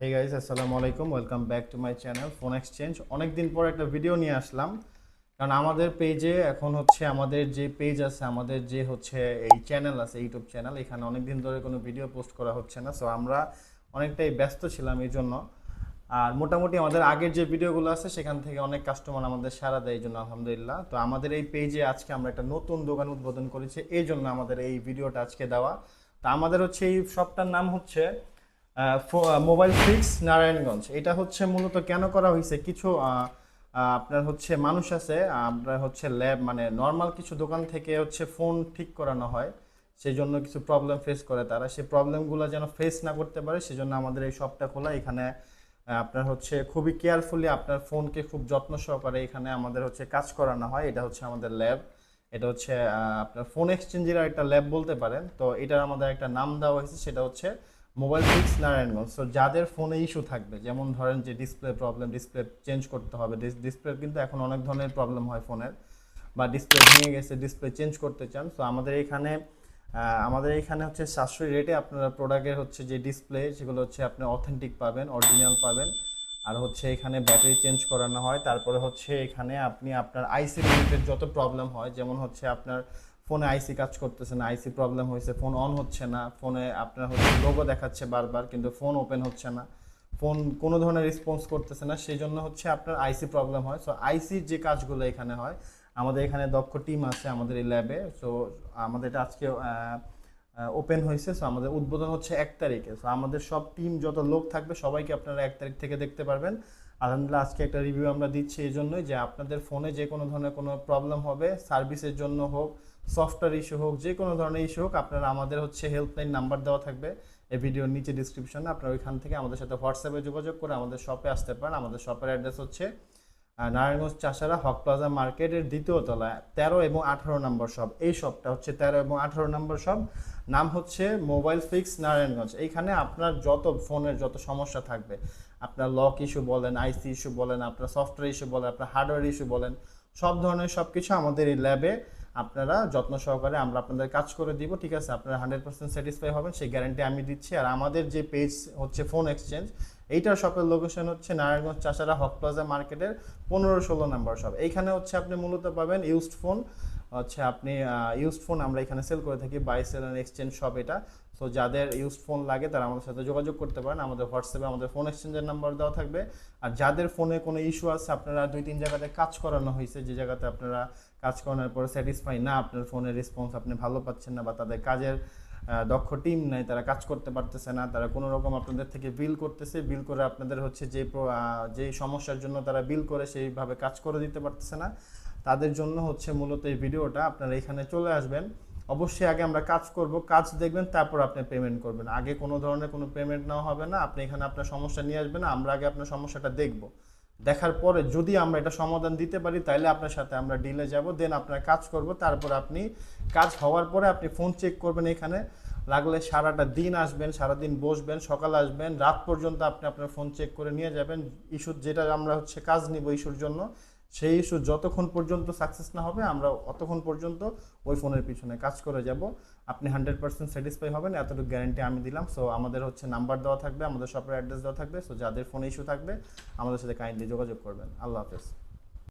Hey guys, আসসালামু আলাইকুম। Welcome back to my channel phone exchange. অনেক দিন পর একটা ভিডিও নিয়ে আসলাম, কারণ আমাদের পেজে এখন হচ্ছে আমাদের যে পেজ আছে, আমাদের যে হচ্ছে এই চ্যানেল আছে, ইউটিউব চ্যানেল, এখানে অনেক দিন ধরে কোনো ভিডিও পোস্ট করা হচ্ছে না। সো আমরা অনেকটাই ব্যস্ত ছিলাম এই জন্য। আর মোটামুটি আমাদের আগের যে ভিডিওগুলো আছে সেখান থেকে অনেক কাস্টমার আমাদের সাড়া দেয়, এই জন্য আলহামদুলিল্লাহ। তো আমাদের এই পেজে আজকে আমরা একটা নতুন দোকান উদ্বোধন করেছি, এই জন্য আমাদের এই ভিডিওটা আজকে দেওয়া। তা আমাদের হচ্ছে এই শপটার নাম হচ্ছে মোবাইল ফিক্স নারায়ণগঞ্জ। এটা হচ্ছে মূলত কেন করা হয়েছে, কিছু আপনার হচ্ছে মানুষ আছে, আপনার হচ্ছে ল্যাব মানে নর্মাল কিছু দোকান থেকে হচ্ছে ফোন ঠিক করানো হয়, সেই জন্য কিছু প্রবলেম ফেস করে তারা। সেই প্রবলেমগুলো যেন ফেস না করতে পারে সেজন্য আমাদের এই শপটা খোলা। এখানে আপনার হচ্ছে খুবই কেয়ারফুলি আপনার ফোনকে খুব যত্ন সহকারে এখানে আমাদের হচ্ছে কাজ করানো হয়। এটা হচ্ছে আমাদের ল্যাব। এটা হচ্ছে আপনার ফোন এক্সচেঞ্জের একটা ল্যাব বলতে পারেন। তো এটার আমাদের একটা নাম দেওয়া হয়েছে, সেটা হচ্ছে মোবাইল ফিক্স নারায়ণগঞ্জ। সো যাদের ফোনে ইস্যু থাকবে, যেমন ধরেন যে ডিসপ্লে প্রবলেম, ডিসপ্লে চেঞ্জ করতে হবে, ডিসপ্লে কিন্তু এখন অনেক ধরনের প্রবলেম হয় ফোনের, বা ডিসপ্লে ভেঙে গেছে, ডিসপ্লে চেঞ্জ করতে চান, তো আমাদের এখানে হচ্ছে সাশ্রয়ী রেটে আপনারা প্রোডাক্টের হচ্ছে যে ডিসপ্লে, সেগুলো হচ্ছে আপনি অথেন্টিক পাবেন, অরিজিনাল পাবেন। আর হচ্ছে এখানে ব্যাটারি চেঞ্জ করানো হয়। তারপরে হচ্ছে এখানে আপনি আপনার আইসি রিলেটেড যত প্রবলেম হয়, যেমন হচ্ছে আপনার ফোনে আইসি কাজ করতেছে না, আইসি প্রবলেম হয়েছে, ফোন অন হচ্ছে না, ফোনে আপনার হচ্ছে লোগো দেখাচ্ছে বারবার কিন্তু ফোন ওপেন হচ্ছে না, ফোন কোনো ধরনের রেসপন্স করতেছে না, সেই জন্য হচ্ছে আপনার আইসি প্রবলেম হয়। সো আইসির যে কাজগুলো এখানে হয়, আমাদের এখানে দক্ষ টিম আছে আমাদের এই ল্যাবে। সো আমাদের এটা আজকে ওপেন হয়েছে। সো আমাদের উদ্বোধন হচ্ছে 1 তারিখে। সো আমাদের সব টিম যত লোক থাকবে সবাইকে আপনারা 1 তারিখ থেকে দেখতে পারবেন। আলহামদুলিল্লাহ আজকে একটা রিভিউ আমরা দিচ্ছি এই জন্যই যে আপনাদের ফোনে যে কোনো ধরনের কোনো প্রবলেম হবে, সার্ভিসের জন্য হোক, সফটওয়্যার ইস্যু হোক, যে কোনো ধরনের ইস্যু হোক, আপনারা আমাদের হচ্ছে হেল্পলাইন নাম্বার দেওয়া থাকবে এই ভিডিওর নিচে ডিসক্রিপশনে। আপনারা ওইখান থেকে আমাদের সাথে হোয়াটসঅ্যাপে যোগাযোগ করে আমাদের শপে আসতে পারেন। আমাদের শপের অ্যাড্রেস হচ্ছে নারায়ণগঞ্জ চাষারা হক প্লাজা মার্কেটের 2য় তলায় 13 এবং 18 নম্বর শপ। এই শপটা হচ্ছে 13 এবং 18 নম্বর শপ। নাম হচ্ছে মোবাইল ফিক্স নারায়ণগঞ্জ। এইখানে আপনার যত ফোনের যত সমস্যা থাকবে, আপনার লক ইস্যু বলেন, আইসি ইস্যু বলেন, আপনার সফটওয়্যার ইস্যু বলেন, আপনার হার্ডওয়্যার ইস্যু বলেন, সব ধরনের সব কিছু আমাদের এই ল্যাবে আপনারা যত্ন সহকারে আমরা আপনাদের কাজ করে দিব। ঠিক আছে, আপনারা 100% স্যাটিসফাই হবেন, সেই গ্যারান্টি আমি দিচ্ছি। আর আমাদের যে পেজ হচ্ছে ফোন এক্সচেঞ্জ, এইটার শপের লোকেশন হচ্ছে নারায়ণগঞ্জ চাষারা হক প্লাজা মার্কেটের 15-16 নম্বর শপ। এইখানে হচ্ছে আপনি মূলত পাবেন ইউজড ফোন। হচ্ছে আপনি ইউজড ফোন আমরা এখানে সেল করে থাকি, buy sell and exchange shop এটা। সো যাদের ইউজড ফোন লাগে তারা আমাদের সাথে যোগাযোগ করতে পারেন। আমাদের হোয়াটসঅ্যাপে আমাদের ফোন এক্সচেঞ্জের নাম্বার দেওয়া থাকবে। আর যাদের ফোনে কোনো ইস্যু আছে, আপনারা 2-3 জায়গাতে কাজ করানো হয়েছে, যে জায়গাতে আপনারা কাজ করানোর পরে স্যাটিসফাই না, আপনার ফোনের রেসপন্স আপনি ভালো পাচ্ছেন না, বা তাদের কাজের দক্ষ টিম নাই, তারা কাজ করতে পারতেছে না, তারা কোনো রকম আপনাদের থেকে বিল করতেছে, বিল করে আপনাদের হচ্ছে যে সমস্যার জন্য তারা বিল করে সেইভাবে কাজ করে দিতে পারতেছে না, তাদের জন্য হচ্ছে মূলত এই ভিডিওটা। আপনারা এখানে চলে আসবেন, অবশ্যই আগে আমরা কাজ করব, কাজ দেখবেন, তারপর আপনি পেমেন্ট করবেন। আগে কোনো ধরনের কোনো পেমেন্ট নেওয়া হবে না। আপনি এখানে আপনার সমস্যা নিয়ে আসবেন, আমরা আগে আপনার সমস্যাটা দেখব, দেখার পরে যদি আমরা এটা সমাধান দিতে পারি তাহলে আপনার সাথে আমরা ডিলে যাব, দেন আপনার কাজ করব। তারপর আপনি কাজ হওয়ার পরে আপনি ফোন চেক করবেন এখানে, লাগলে সারাটা দিন আসবেন, সারাদিন বসবেন, সকালে আসবেন, রাত পর্যন্ত আপনি আপনার ফোন চেক করে নিয়ে যাবেন। ইস্যু যেটা আমরা হচ্ছে কাজ নিব ইস্যুর জন্য, সেই ইস্যু যতক্ষণ পর্যন্ত সাকসেস না হবে আমরা অতক্ষণ পর্যন্ত ওই ফোনের পিছনে কাজ করে যাব। আপনি 100% স্যাটিসফাই হবেন, এতটুকু গ্যারান্টি আমি দিলাম। সো আমাদের হচ্ছে নাম্বার দেওয়া থাকবে, আমাদের শপের অ্যাড্রেস দেওয়া থাকবে। সো যাদের ফোনে ইস্যু থাকবে আমাদের সাথে কাইন্ডলি যোগাযোগ করবেন। আল্লাহ হাফেজ।